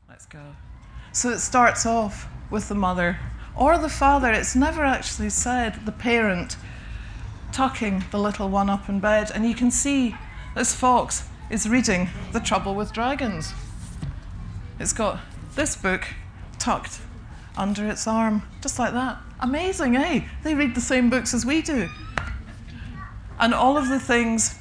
Let's go. So it starts off with the mother or the father. It's never actually said, the parent tucking the little one up in bed. And you can see this fox is reading The Trouble with Dragons. It's got this book tucked under its arm, just like that. Amazing, eh? They read the same books as we do. And all of the things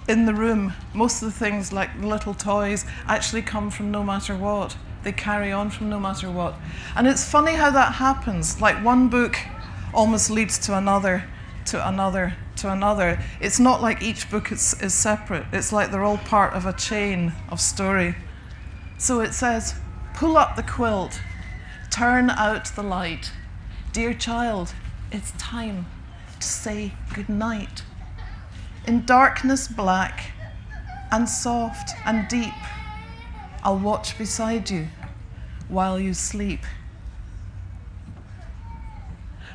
in the room, most of the things like little toys, actually come from No Matter What. They carry on from No Matter What. And it's funny how that happens. Like one book almost leads to another, to another, to another. It's not like each book is separate. It's like they're all part of a chain of story. So it says, pull up the quilt, turn out the light. Dear child, it's time to say goodnight. In darkness black and soft and deep, I'll watch beside you while you sleep.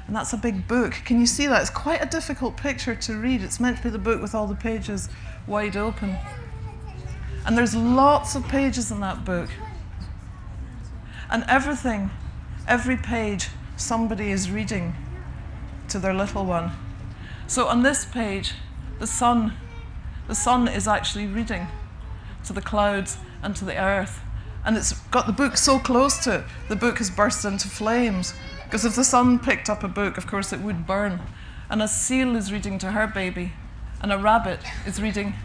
And that's a big book. Can you see that? It's quite a difficult picture to read. It's meant to be the book with all the pages wide open. And there's lots of pages in that book. And everything, every page, somebody is reading to their little one. So on this page, the sun is actually reading to the clouds and to the earth. And it's got the book so close to it, the book has burst into flames. Because if the sun picked up a book, of course it would burn. And a seal is reading to her baby. And a rabbit is reading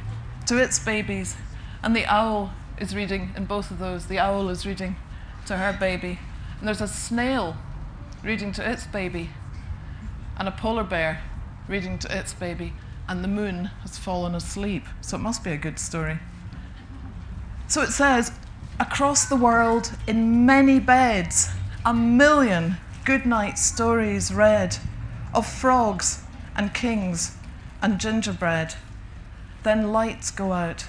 to its babies. And the owl is reading in both of those. The owl is reading to her baby. And there's a snail reading to its baby. And a polar bear reading to its baby. And the moon has fallen asleep. So it must be a good story. So it says, across the world in many beds, 1 million goodnight stories read of frogs and kings and gingerbread. Then lights go out,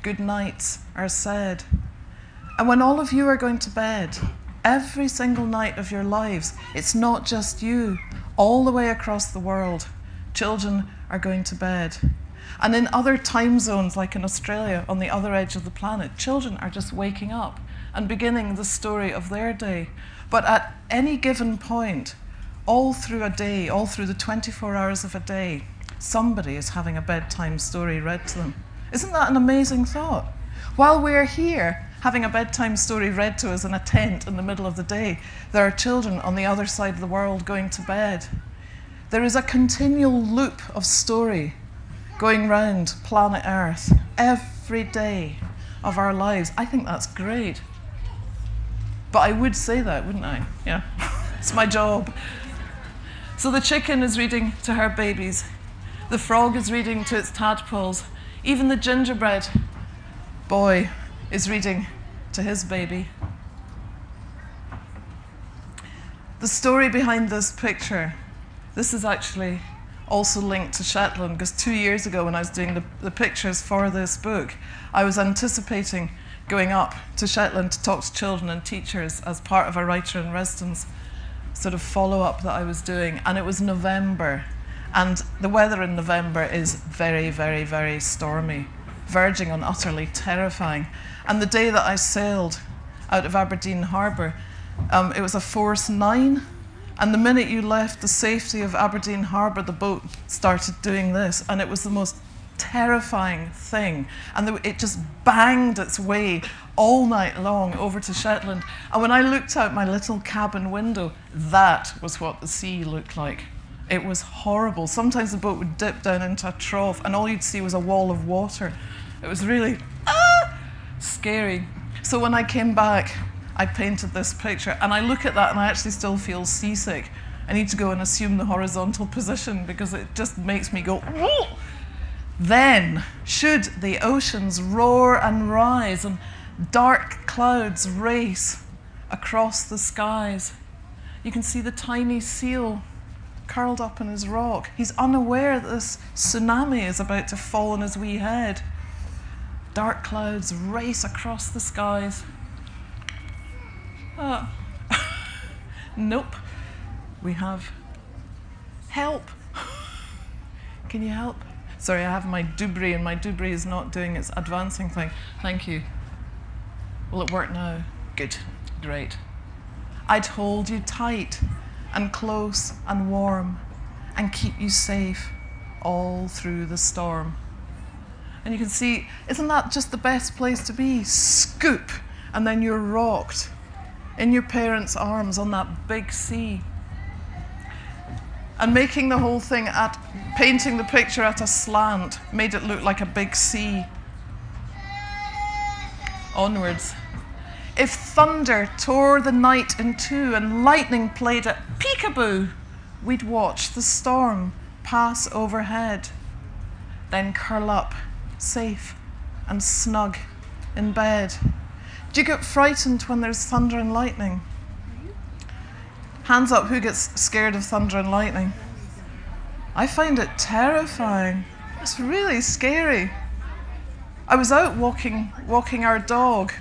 good nights are said. And when all of you are going to bed, every single night of your lives, it's not just you, all the way across the world, children are going to bed. And in other time zones, like in Australia, on the other edge of the planet, children are just waking up and beginning the story of their day. But at any given point, all through a day, all through the 24 hours of a day, somebody is having a bedtime story read to them. Isn't that an amazing thought? While we're here having a bedtime story read to us in a tent in the middle of the day, there are children on the other side of the world going to bed. There is a continual loop of story going round planet Earth every day of our lives. I think that's great. But I would say that, wouldn't I? Yeah, it's my job. So the chicken is reading to her babies. The frog is reading to its tadpoles. Even the gingerbread boy is reading to his baby. The story behind this picture, this is actually also linked to Shetland, because 2 years ago when I was doing the pictures for this book, I was anticipating going up to Shetland to talk to children and teachers as part of a writer in residence sort of follow-up that I was doing. And it was November, and the weather in November is very, very, very stormy, verging on utterly terrifying. And the day that I sailed out of Aberdeen Harbour, it was a force 9. And the minute you left the safety of Aberdeen Harbour, the boat started doing this, and it was the most terrifying thing. And it just banged its way all night long over to Shetland. And when I looked out my little cabin window, that was what the sea looked like. It was horrible. Sometimes the boat would dip down into a trough, and all you'd see was a wall of water. It was really scary. So when I came back, I painted this picture, and I look at that and I actually still feel seasick. I need to go and assume the horizontal position because it just makes me go, whoa! Then, should the oceans roar and rise and dark clouds race across the skies, you can see the tiny seal curled up in his rock. He's unaware that this tsunami is about to fall on his wee head. Dark clouds race across the skies. Nope. We have help. Can you help? Sorry, I have my doobry, and my doobry is not doing its advancing thing. Thank you. Will it work now? Good, great. I'd hold you tight and close and warm and keep you safe all through the storm. And you can see, isn't that just the best place to be? Scoop, and then you're rocked in your parents' arms on that big sea. And making the whole thing painting the picture at a slant made it look like a big sea. Onwards. If thunder tore the night in two and lightning played at peekaboo, we'd watch the storm pass overhead, then curl up, safe and snug in bed. Do you get frightened when there's thunder and lightning? Hands up, who gets scared of thunder and lightning? I find it terrifying. It's really scary. I was out walking our dog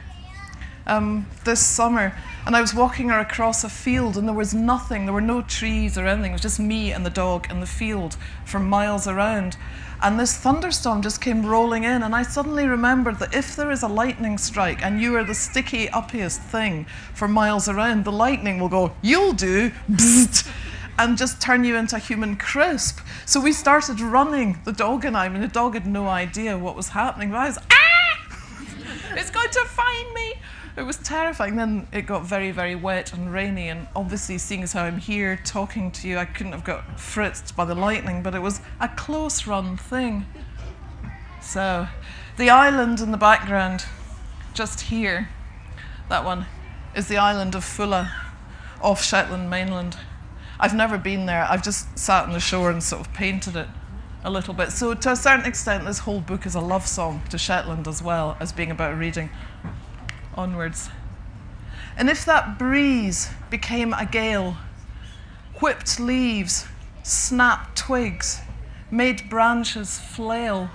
this summer, and I was walking her across a field, and there was nothing. There were no trees or anything. It was just me and the dog in the field for miles around. And this thunderstorm just came rolling in, and I suddenly remembered that if there is a lightning strike and you are the sticky, uppiest thing for miles around, the lightning will go, "You'll do," bzzzt, and just turn you into a human crisp. So we started running, the dog and I. I mean, the dog had no idea what was happening, but I was, it's going to find me. It was terrifying. Then it got very, very wet and rainy, and obviously, seeing as how I'm here talking to you, I couldn't have got fritzed by the lightning, but it was a close run thing. So, the island in the background, just here, that one, is the island of Fulla, off Shetland mainland. I've never been there. I've just sat on the shore and sort of painted it a little bit. So to a certain extent, this whole book is a love song to Shetland as well as being about reading. Onwards. And if that breeze became a gale, whipped leaves, snapped twigs, made branches flail,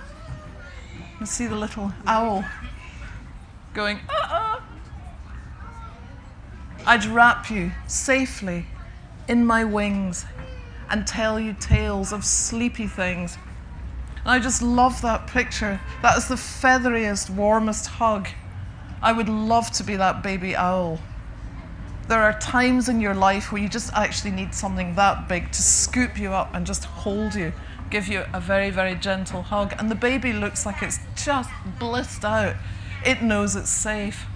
you see the little owl going, uh-uh. I'd wrap you safely in my wings and tell you tales of sleepy things. And I just love that picture. That is the featheriest, warmest hug. I would love to be that baby owl. There are times in your life where you just actually need something that big to scoop you up and just hold you, give you a very, very gentle hug. And the baby looks like it's just blissed out. It knows it's safe.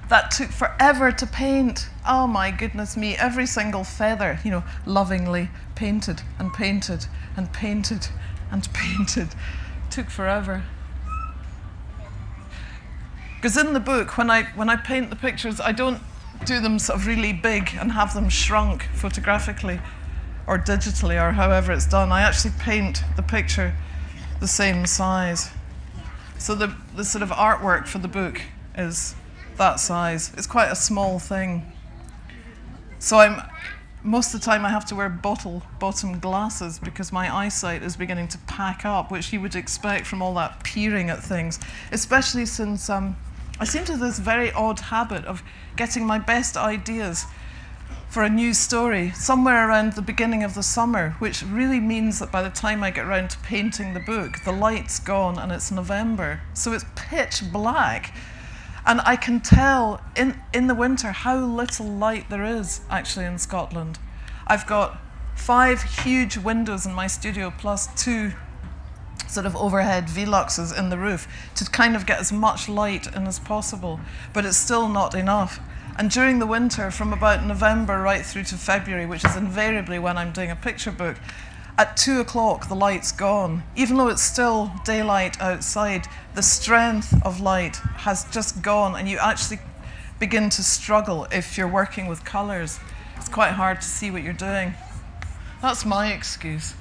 That took forever to paint. Oh my goodness me, every single feather, lovingly painted and painted and painted and painted. Took forever. Because in the book, when I paint the pictures, I don't do them sort of really big and have them shrunk photographically or digitally or however it's done. I actually paint the picture the same size. So the sort of artwork for the book is that size. It's quite a small thing. So most of the time I have to wear bottom glasses because my eyesight is beginning to pack up, which you would expect from all that peering at things, especially since I seem to have this very odd habit of getting my best ideas for a new story somewhere around the beginning of the summer, which really means that by the time I get around to painting the book, the light's gone and it's November. So it's pitch black. And I can tell in the winter how little light there is actually in Scotland. I've got 5 huge windows in my studio plus 2 sort of overhead Veluxes in the roof to kind of get as much light in as possible, but it's still not enough. And during the winter, from about November right through to February, which is invariably when I'm doing a picture book, at 2 o'clock the light's gone. Even though it's still daylight outside, the strength of light has just gone, and you actually begin to struggle if you're working with colours. It's quite hard to see what you're doing. That's my excuse.